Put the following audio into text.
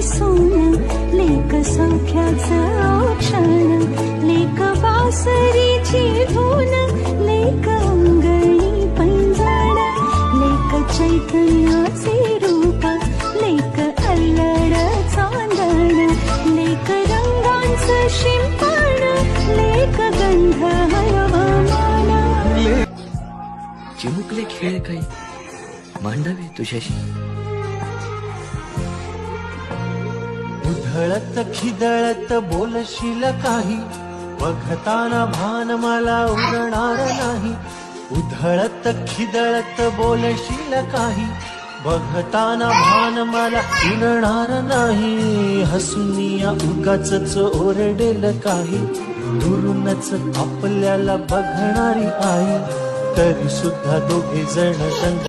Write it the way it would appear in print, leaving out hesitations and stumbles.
सोन लेक सौख्याचं क्षण लेक बासरीची धून लेक अंगणी पैंजण लेक चैतन्याचे रूप लेक अल्लड चांदण लेक रंगांचं शिंपण लेक गंध हवामान चिमुकले खेळ काही मांडावे तुझ्याशी उधळत खिदळत बोलशील काही बघताना भान मला उरणार नाही उधळत खिदळत बोलशील काही बघताना भान मला उरणार नाही हसूनिया उगाचच ओरडेल काही दुरूनच आपल्याला बघणारी आई तरी सुद्धा दोघे जण